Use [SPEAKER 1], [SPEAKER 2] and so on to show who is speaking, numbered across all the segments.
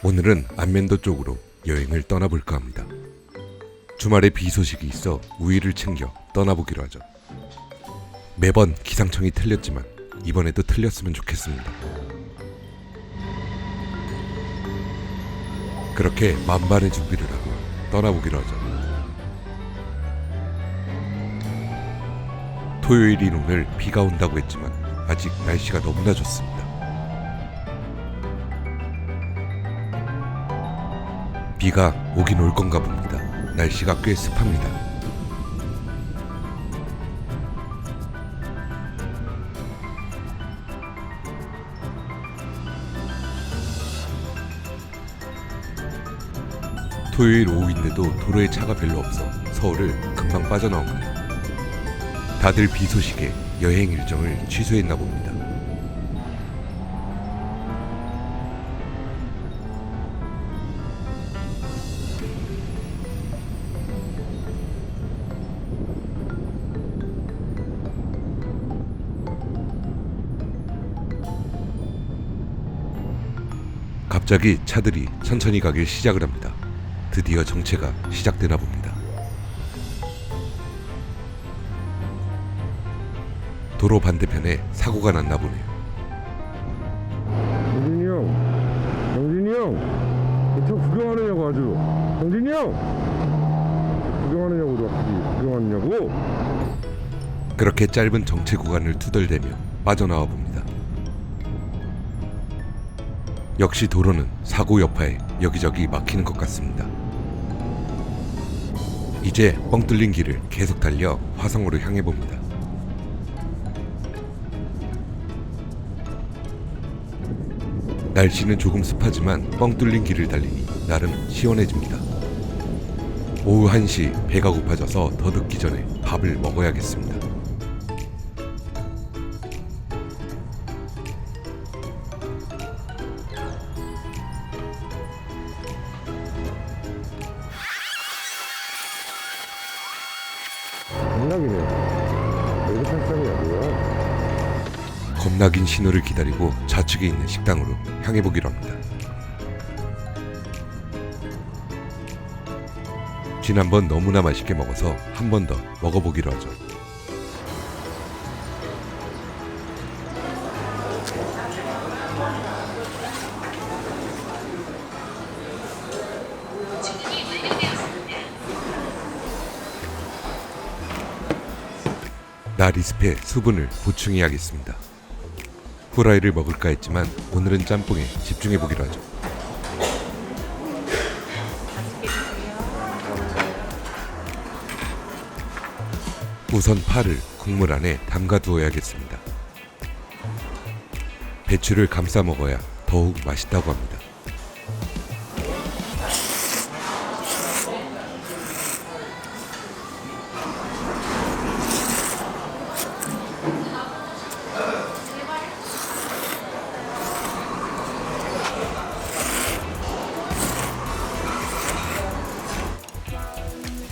[SPEAKER 1] 오늘은 안면도 쪽으로 여행을 떠나볼까 합니다. 주말에 비 소식이 있어 우위를 챙겨 떠나보기로 하죠. 매번 기상청이 틀렸지만 이번에도 틀렸으면 좋겠습니다. 그렇게 만반의 준비를 하고 떠나보기로 하죠. 토요일인 오늘 비가 온다고 했지만 아직 날씨가 너무나 좋습니다. 비가 오긴 올 건가 봅니다. 날씨가 꽤 습합니다. 토요일 오후인데도 도로에 차가 별로 없어 서울을 금방 빠져나옵니다. 다들 비 소식에 여행 일정을 취소했나 봅니다. 갑자기 차들이 천천히 가길 시작을 합니다. 드디어 정체가 시작되나 봅니다. 도로 반대편에 사고가 났나 보네요.
[SPEAKER 2] 영진이 형, 영진이 형, 저 구경하느냐고 아주. 영진이 형, 구경하느냐고 같이 구경하느냐고.
[SPEAKER 1] 그렇게 짧은 정체 구간을 투덜대며 빠져나와 봅니다. 역시 도로는 사고 여파에 여기저기 막히는 것 같습니다. 이제 뻥 뚫린 길을 계속 달려 화성으로 향해 봅니다. 날씨는 조금 습하지만 뻥 뚫린 길을 달리니 나름 시원해집니다. 오후 1시 배가 고파져서 더 늦기 전에 밥을 먹어야겠습니다.
[SPEAKER 2] 장난이네. 여기 탈상이야 뭐야?
[SPEAKER 1] 겁나 긴 신호를 기다리고 좌측에 있는 식당으로 향해 보기로 합니다. 지난번 너무나 맛있게 먹어서 한 번 더 먹어보기로 하죠. 나 리스페 수분을 보충해야겠습니다. 후라이를 먹을까 했지만 오늘은 짬뽕에 집중해 보기로 하죠. 우선 파를 국물 안에 담가 두어야겠습니다. 배추를 감싸 먹어야 더욱 맛있다고 합니다.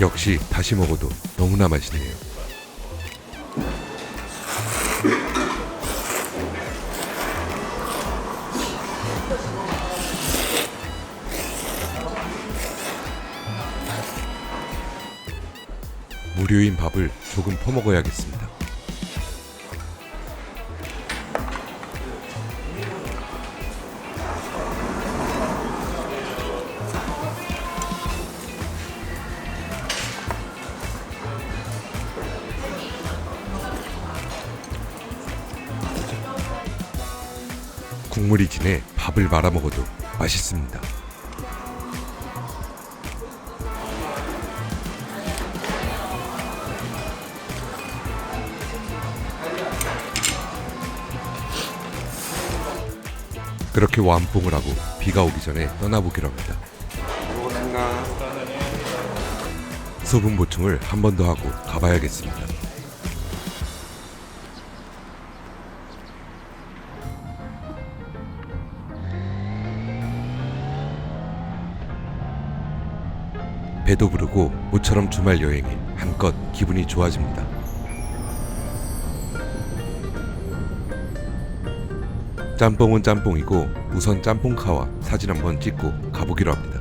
[SPEAKER 1] 역시 다시 먹어도 너무나 맛있네요. 무료인 밥을 조금 퍼먹어야겠습니다. 국물이 진해 밥을 말아 먹어도 맛있습니다. 그렇게 완뽕을 하고 비가 오기 전에 떠나보기로 합니다. 수분 보충을 한 번 더 하고 가봐야겠습니다. 배도 부르고 모처럼 주말 여행에 한껏 기분이 좋아집니다. 짬뽕은 짬뽕이고 우선 짬뽕카와 사진 한번 찍고 가보기로 합니다.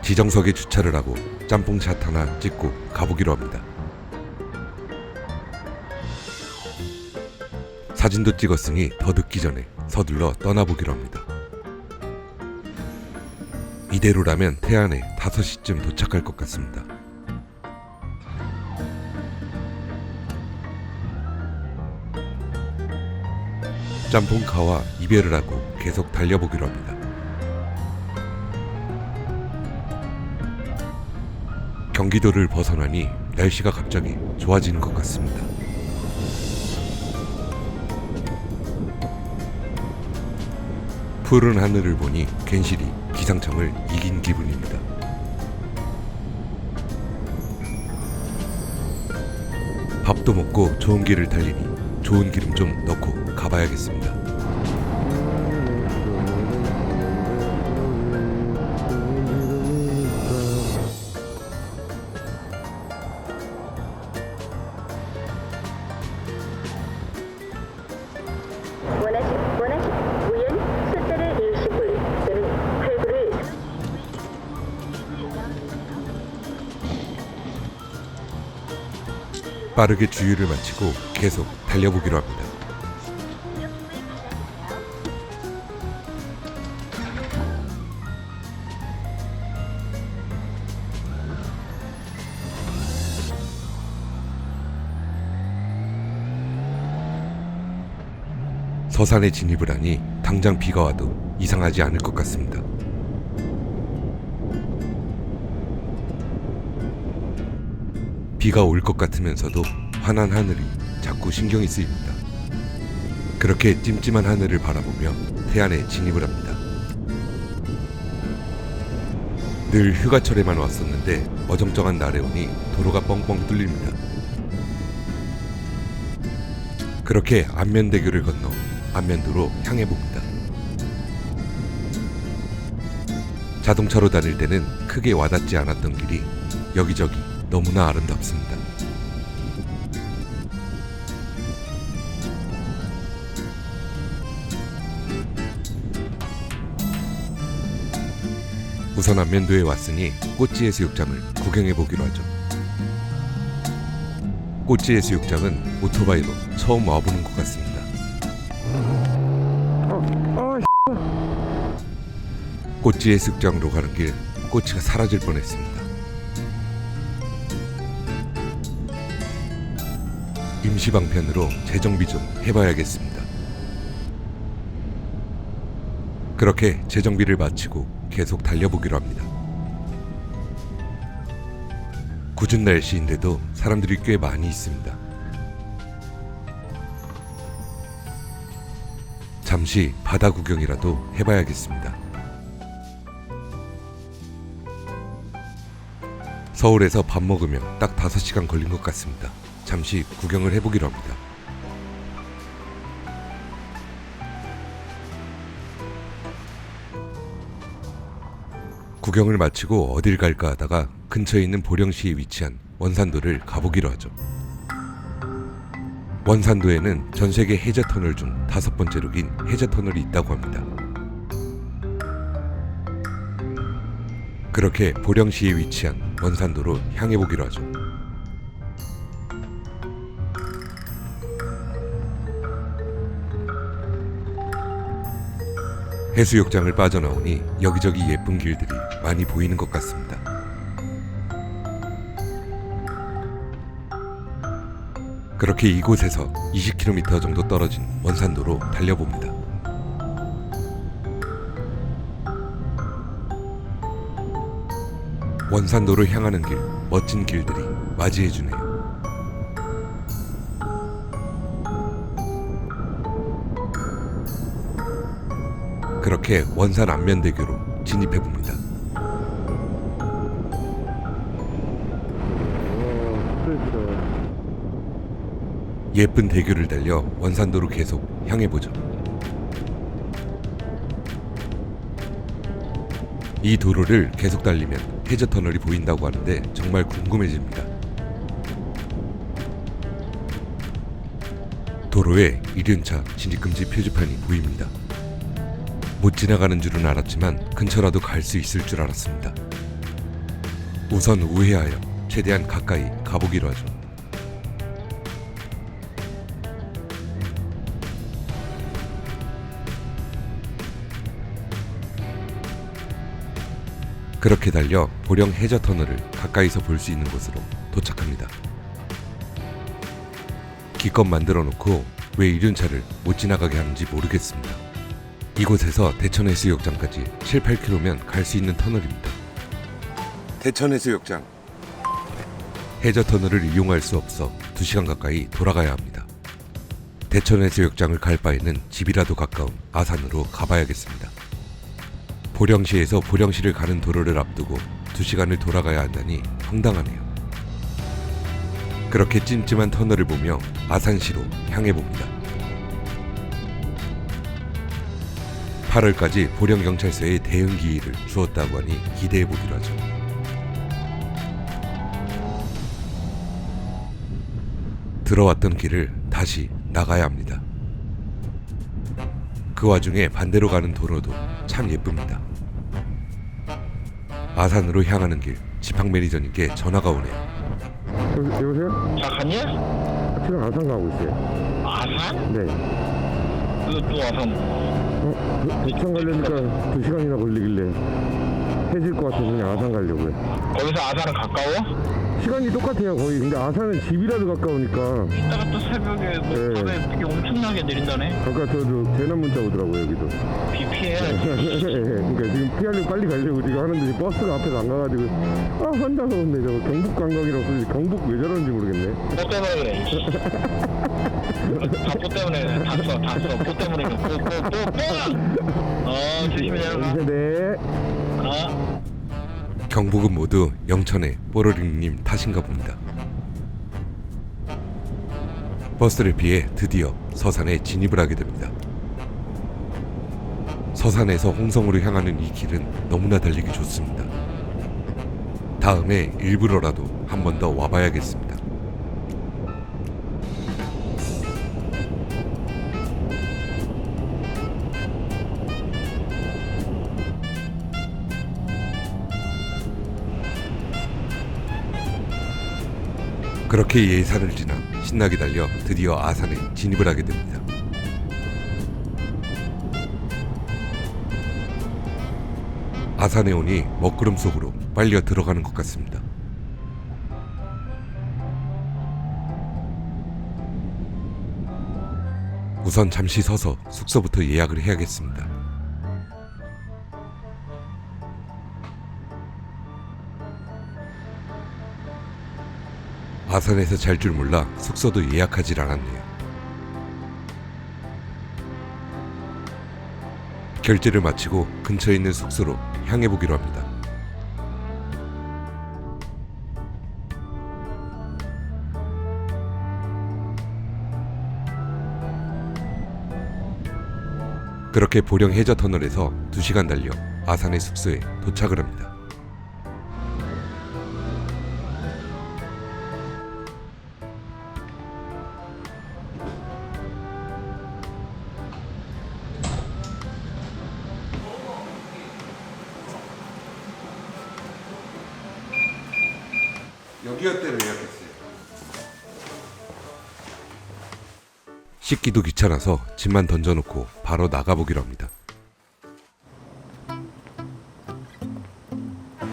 [SPEAKER 1] 지정석에 주차를 하고 짬뽕샷 하나 찍고 가보기로 합니다. 사진도 찍었으니 더 늦기 전에 서둘러 떠나보기로 합니다. 이대로라면 태안에 5시쯤 도착할 것 같습니다. 짬뽕카와 이별을 하고 계속 달려보기로 합니다. 경기도를 벗어나니 날씨가 갑자기 좋아지는 것 같습니다. 푸른 하늘을 보니 괜시리 기상청을 이긴 기분입니다. 밥도 먹고 좋은 길을 달리니 좋은 기름 좀 넣고 가봐야겠습니다.
[SPEAKER 3] 원하시 우연 숫자를 일시불 또는 할부를
[SPEAKER 1] 빠르게 주유를 마치고 계속 달려보기로 합니다. 서산에 진입을 하니 당장 비가 와도 이상하지 않을 것 같습니다. 비가 올 것 같으면서도 환한 하늘이 자꾸 신경이 쓰입니다. 그렇게 찜찜한 하늘을 바라보며 태안에 진입을 합니다. 늘 휴가철에만 왔었는데 어정쩡한 날에 오니 도로가 뻥뻥 뚫립니다. 그렇게 안면대교를 건너 안면도로 향해 봅니다. 자동차로 다닐 때는 크게 와닿지 않았던 길이 여기저기 너무나 아름답습니다. 우선 안면도에 왔으니 꽃지해수욕장을 구경해 보기로 하죠. 꽃지해수욕장은 오토바이로 처음 와보는 것 같습니다. 꽃지해수욕장으로 가는 길 꼬치가 사라질 뻔했습니다. 임시방편으로 재정비 좀 해봐야겠습니다. 그렇게 재정비를 마치고 계속 달려보기로 합니다. 궂은 날씨인데도 사람들이 꽤 많이 있습니다. 잠시 바다 구경이라도 해봐야겠습니다. 서울에서 밥 먹으면 딱 5시간 걸린 것 같습니다. 잠시 구경을 해보기로 합니다. 구경을 마치고 어딜 갈까 하다가 근처에 있는 보령시에 위치한 원산도를 가보기로 하죠. 원산도에는 전세계 해저터널 중 5번째로 긴 해저터널이 있다고 합니다. 그렇게 보령시에 위치한 원산도로 향해 보기로 하죠. 해수욕장을 빠져나오니 여기저기 예쁜 길들이 많이 보이는 것 같습니다. 그렇게 이곳에서 20km 정도 떨어진 원산도로 달려봅니다. 원산도로 향하는 길, 멋진 길들이 맞이해주네요. 그렇게 원산 안면대교로 진입해봅니다. 예쁜 대교를 달려 원산도로 계속 향해보죠. 이 도로를 계속 달리면 해저 터널이 보인다고 하는데 정말 궁금해집니다. 도로에 이륜차 진입금지 표지판이 보입니다. 못 지나가는 줄은 알았지만 근처라도 갈 수 있을 줄 알았습니다. 우선 우회하여 최대한 가까이 가보기로 하죠. 그렇게 달려 보령 해저 터널을 가까이서 볼 수 있는 곳으로 도착합니다. 기껏 만들어 놓고 왜 이륜차를 못 지나가게 하는지 모르겠습니다. 이곳에서 대천해수욕장까지 7, 8km면 갈 수 있는 터널입니다. 대천해수욕장. 해저 터널을 이용할 수 없어 2시간 가까이 돌아가야 합니다. 대천해수욕장을 갈 바에는 집이라도 가까운 아산으로 가봐야겠습니다. 보령시에서 보령시를 가는 도로를 앞두고 2시간을 돌아가야 한다니 황당하네요. 그렇게 찜찜한 터널을 보며 아산시로 향해 봅니다. 8월까지 보령경찰서에 대응 기일을 주었다고 하니 기대해 보기로 하죠. 들어왔던 길을 다시 나가야 합니다. 그 와중에 반대로 가는 도로도 참 예쁩니다. 아산으로 향하는 길 지팡 매니저님께 전화가 오네요.
[SPEAKER 2] 여보세요?
[SPEAKER 4] 자, 갔냐?
[SPEAKER 2] 지금 아산 가고 있어요.
[SPEAKER 4] 아산?
[SPEAKER 2] 네.
[SPEAKER 4] 또 아산.
[SPEAKER 2] 대천 가려니까 2시간이나 걸리길래 해질 것 같아서 그냥 아산 가려고요.
[SPEAKER 4] 거기서 아산은 가까워?
[SPEAKER 2] 시간이 똑같아요 거의. 근데 아산은 집이라도 가까우니까.
[SPEAKER 4] 이따가 또 새벽에 뭐
[SPEAKER 2] 네.
[SPEAKER 4] 밤에 되게 엄청나게 내린다네.
[SPEAKER 2] 아까 저도 재난 문자 오더라고요 여기도.
[SPEAKER 4] 비 피해야지.
[SPEAKER 2] 그러니까 지금 피하려고 빨리 가려고 지금 하는데 지금 버스가 앞에서 안 가가지고 혼자서 온데 저거 경북 관광이라서 경북 왜 저러는지 모르겠네.
[SPEAKER 4] 뭐 때문에 그래. 다뽀 때문에 탔어. 뽀 때문에 뽀. 조심히 내려가.
[SPEAKER 2] 네.
[SPEAKER 1] 경북은 모두 영천의 뽀로링님 탓인가 봅니다. 버스를 피해 드디어 서산에 진입을 하게 됩니다. 서산에서 홍성으로 향하는 이 길은 너무나 달리기 좋습니다. 다음에 일부러라도 한 번 더 와봐야겠습니다. 그렇게 예산을 지나 신나게 달려 드디어 아산에 진입을 하게 됩니다. 아산에 오니 먹구름 속으로 빨려 들어가는 것 같습니다. 우선 잠시 서서 숙소부터 예약을 해야겠습니다. 아산에서 잘 줄 몰라 숙소도 예약하질 않았네요. 결제를 마치고 근처에 있는 숙소로 향해 보기로 합니다. 그렇게 보령 해저 터널에서 2시간 달려 아산의 숙소에 도착을 합니다. 여기였대로 예약했어요. 씻기도 귀찮아서 짐만 던져놓고 바로 나가보기로 합니다.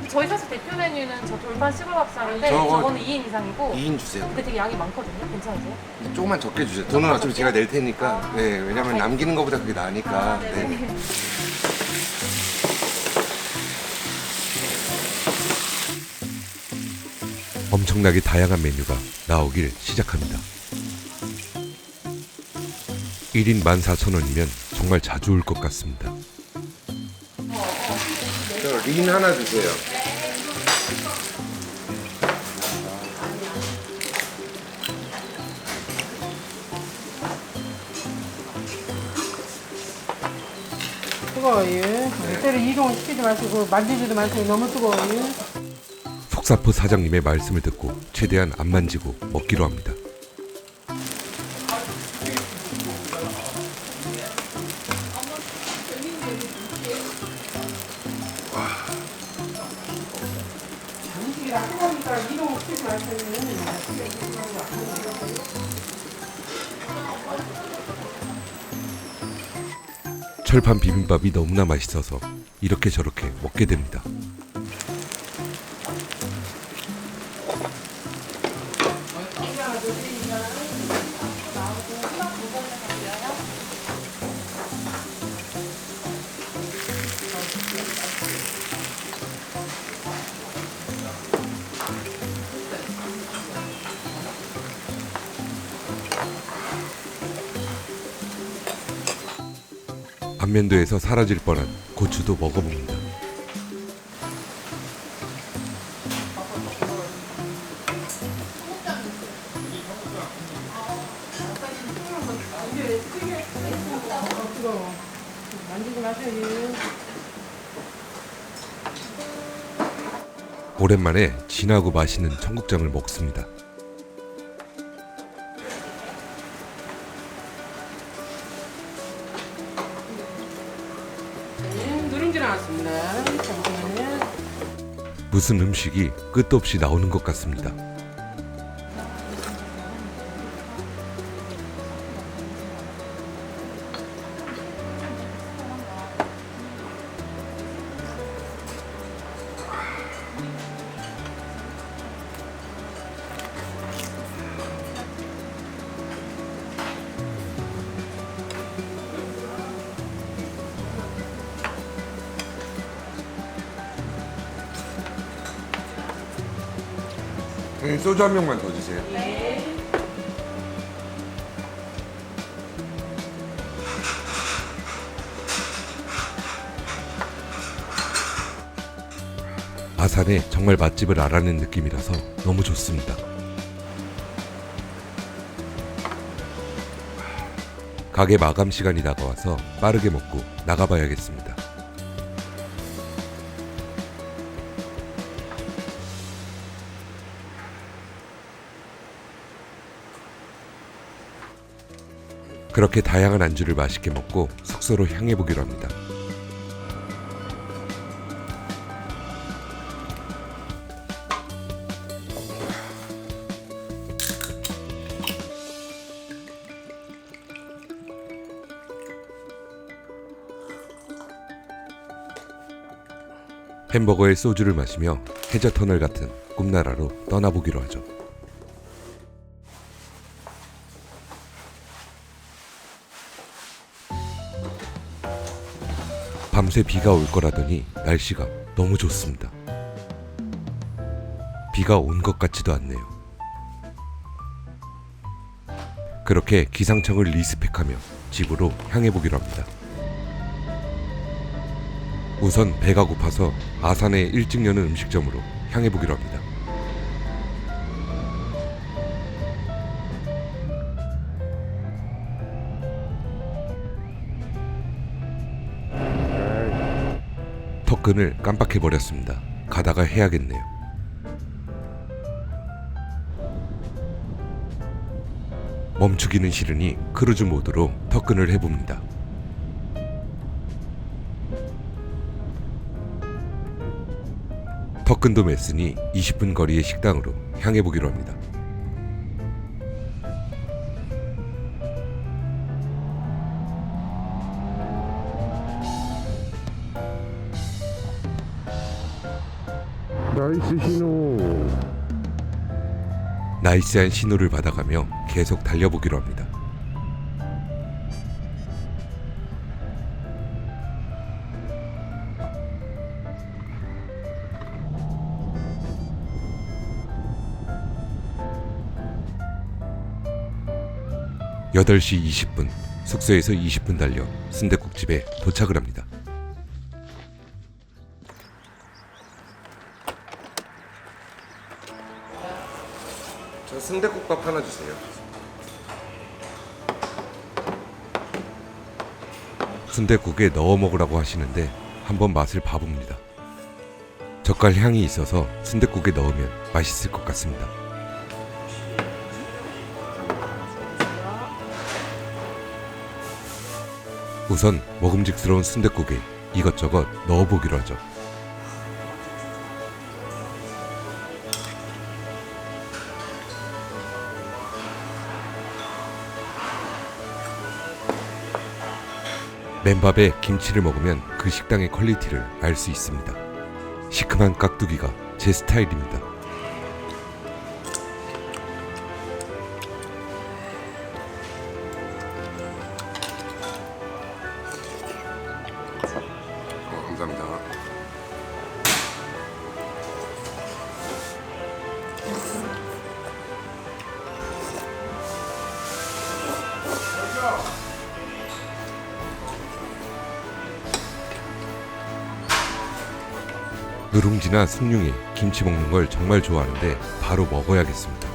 [SPEAKER 5] 저희 사실 대표 메뉴는 저 돌판 시골밥상인데
[SPEAKER 1] 저거-
[SPEAKER 5] 저거는 2인 이상이고
[SPEAKER 1] 2인 주세요.
[SPEAKER 5] 근데 되게 양이 많거든요. 괜찮으세요?
[SPEAKER 1] 조금만 적게 주세요. 돈은 어차피 제가 낼 테니까. 네, 왜냐면 남기는 것보다 그게 나으니까. 네. 엄청나게 다양한 메뉴가 나오길 시작합니다. 1인 14,000원이면 정말 자주 올 것 같습니다. 린 하나 주세요.
[SPEAKER 6] 뜨거워요. 때로 이동을 시키지 마시고 만지지도 마시고 너무 뜨거워요.
[SPEAKER 1] 속사포 사장님의 말씀을 듣고 최대한 안 만지고 먹기로 합니다. 철판 비빔밥이 너무나 맛있어서 이렇게 저렇게 먹게 됩니다. 안면도에서 사라질 뻔한 고추도 먹어봅니다. 오랜만에 진하고 맛있는 청국장을 먹습니다.
[SPEAKER 6] 누룽지 나왔습니다. 잠시만요.
[SPEAKER 1] 무슨 음식이 끝도 없이 나오는 것 같습니다. 소주 한 병만 더 주세요. 아산에 정말 맛집을 알아낸 느낌이라서 너무 좋습니다. 가게 마감 시간이 다가와서 빠르게 먹고 나가봐야겠습니다. 그렇게 다양한 안주를 맛있게 먹고 숙소로 향해 보기로 합니다. 햄버거에 소주를 마시며 해저터널 같은 꿈나라로 떠나보기로 하죠. 밤새 비가 올 거라더니 날씨가 너무 좋습니다. 비가 온 것 같지도 않네요. 그렇게 기상청을 리스펙하며 집으로 향해 보기로 합니다. 우선 배가 고파서 아산에 일찍 여는 음식점으로 향해 보기로 합니다. 턱끈을 깜빡해버렸습니다. 가다가 해야겠네요. 멈추기는 싫으니 크루즈 모드로 턱끈을 해봅니다. 턱끈도 맸으니 20분 거리의 식당으로 향해 보기로 합니다.
[SPEAKER 2] 나이스 신호.
[SPEAKER 1] 나이스한 신호를 받아가며 계속 달려보기로 합니다. (8시 20분) 숙소에서 20분 달려 순댓국집에 도착을 합니다. 저 순댓국밥 하나 주세요. 순댓국에 넣어 먹으라고 하시는데 한번 맛을 봐봅니다. 젓갈 향이 있어서 순댓국에 넣으면 맛있을 것 같습니다. 우선 먹음직스러운 순댓국에 이것저것 넣어보기로 하죠. 맨밥에 김치를 먹으면 그 식당의 퀄리티를 알 수 있습니다. 시큼한 깍두기가 제 스타일입니다. 감사합니다. 누룽지나 숭늉에 김치 먹는 걸 정말 좋아하는데 바로 먹어야겠습니다.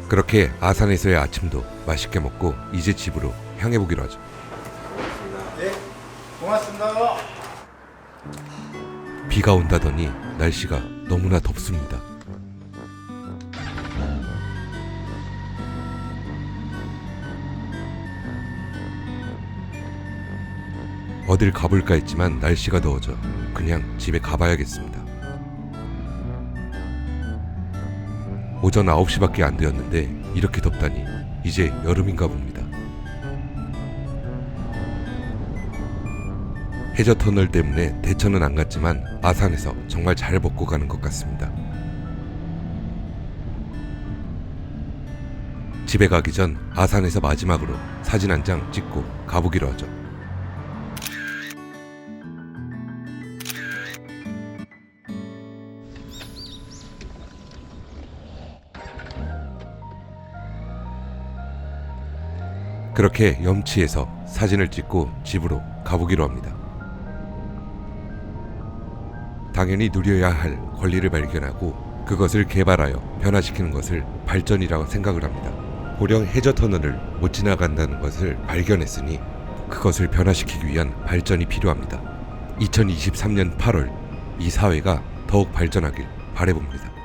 [SPEAKER 1] 그렇게 아산에서의 아침도 맛있게 먹고 이제 집으로 향해 보기로 하죠.
[SPEAKER 7] 네, 고맙습니다.
[SPEAKER 1] 비가 온다더니 날씨가 너무나 덥습니다. 어딜 가볼까 했지만 날씨가 더워져 그냥 집에 가봐야겠습니다. 오전 9시밖에 안 되었는데 이렇게 덥다니 이제 여름인가 봅니다. 해저터널 때문에 대천은 안 갔지만 아산에서 정말 잘 먹고 가는 것 같습니다. 집에 가기 전 아산에서 마지막으로 사진 한 장 찍고 가보기로 하죠. 그렇게 염치해서 사진을 찍고 집으로 가보기로 합니다. 당연히 누려야 할 권리를 발견하고 그것을 개발하여 변화시키는 것을 발전이라고 생각을 합니다. 고령 해저터널을 못 지나간다는 것을 발견했으니 그것을 변화시키기 위한 발전이 필요합니다. 2023년 8월 이 사회가 더욱 발전하길 바라봅니다.